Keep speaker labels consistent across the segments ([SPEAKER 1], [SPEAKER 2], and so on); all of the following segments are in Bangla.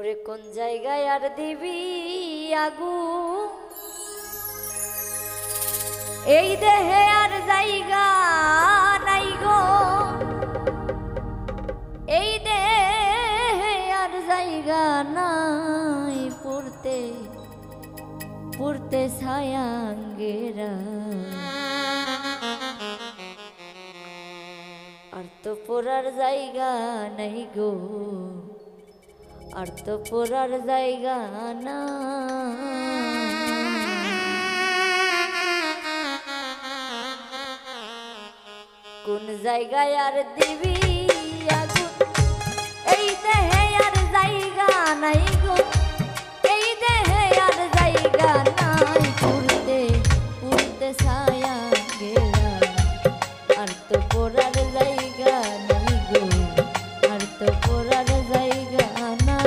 [SPEAKER 1] ওরে কোন জায়গায় আর দিবি আগুন, এই দেহে আর জায়গা নাই গো, এই দেহে আর জায়গা নাই পড়তে পড়তে ছায়াঙ্গেরা, আর তো পড়ার জায়গা নাই গো, আর তো পড়ার জায়গা না। কোন জায়গায় আর দিবি আগুন, এই দেহে আর জায়গা নাই গো, এই দেহে আর জায়গা নাই পড়তে পড়তে ছায়া গেলা, আর তো পড়ার জায়গা নাই গো, আর তো পড়ার জায়গা না।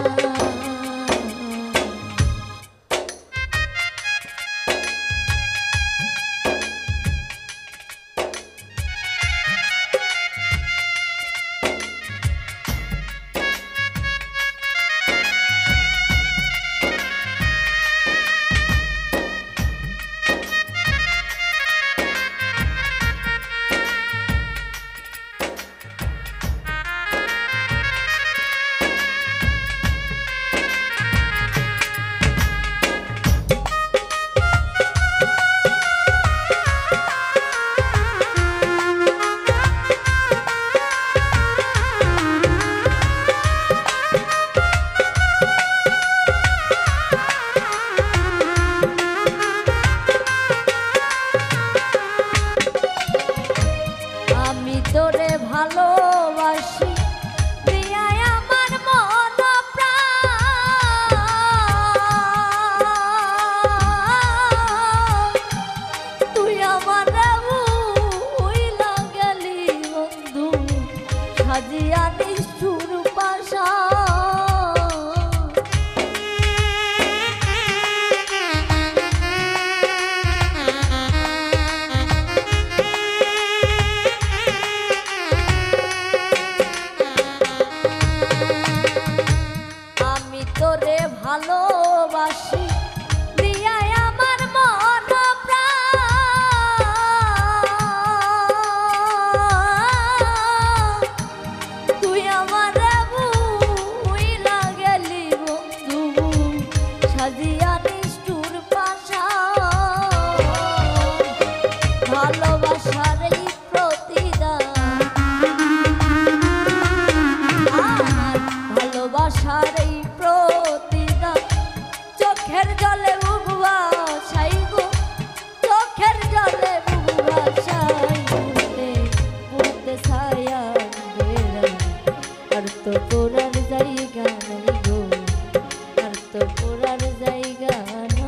[SPEAKER 1] তোরে ভালোবাসি প্রিয়ায় আমার মন প্রাণ, তুই আমার উইলা গেলি বন্ধু সাজিয়া নিষ্ঠুর পাশা, তোরে ভালোবাসি প্রিয়ায় আমার মন প্রাণ, তুই আমার উইলা গেলি বন্ধু সাজিয়া নিষ্ঠুর পাশা, ভালোবাসার এই প্রতিদান, ভালোবাসার এই প্রতিদান চোখের জলে বুবুয়া ছাই গো, চোখের জলে বুবুয়া ছাই পড়তে পড়তে ছায়া গেরা, আর তো পড়ার জায়গা নাই গো, আর তো পড়ার জায়গা না।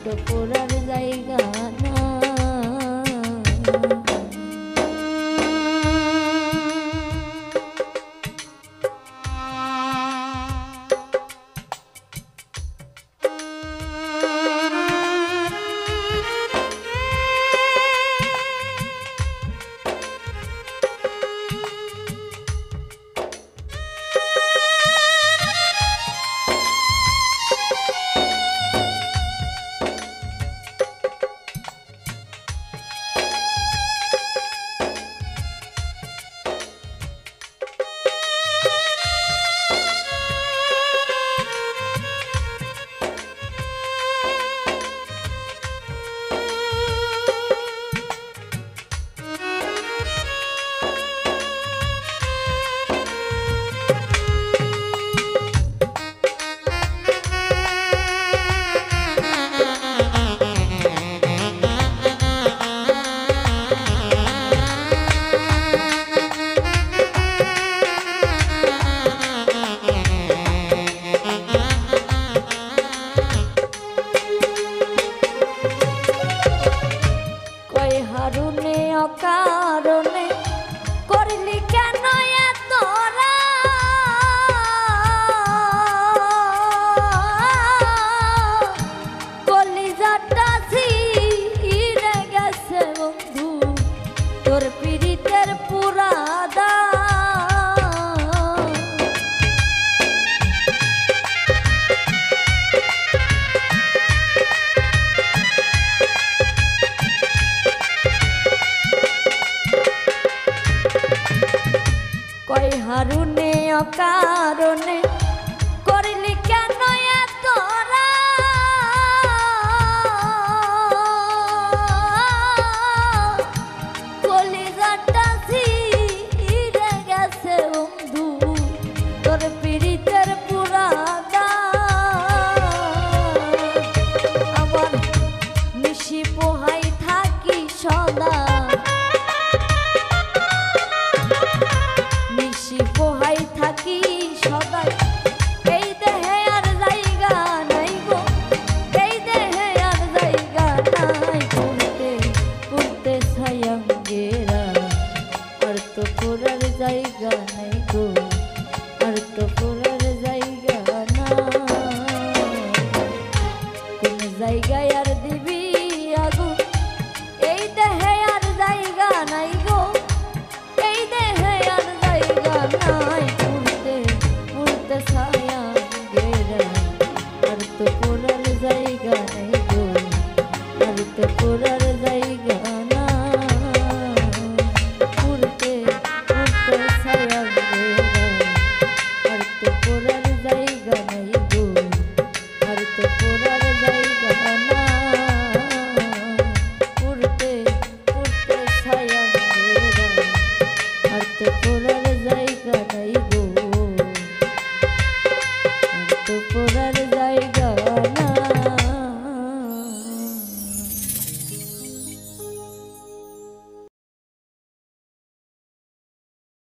[SPEAKER 1] তো পোড়ার জায়গা না। হারুনে অকারণে করলি কেন এতরা, কলিজাটা ছিঁড়ে গেছে বন্ধু তোর পীড়িতের পুরাদা। হারুনে অকারণে করলি কেন এতরা, কলিজাটা ছিঁড়ে গেছে বন্ধু তোর পীড়িতের পুরাদা। আমার নিশি পোহাই থাকি সদা, পোহাই থাকি সদাই এই দেহে আর জায়গা নাই গো, এই দেহে আর জায়গা নাই। পুরতে পুরতে ছায়াঙ্গেরা আর তো পোড়ার জায়গা নাই গো, আর তো পোড়ার জায়গা না। কোন জায়গায় আর দিবি আগুন, এই দেহে আর জায়গা নাই গো, এই দেহে আর জায়গা নাই। পুরতে পুরতে ছায়া গেরা আর তো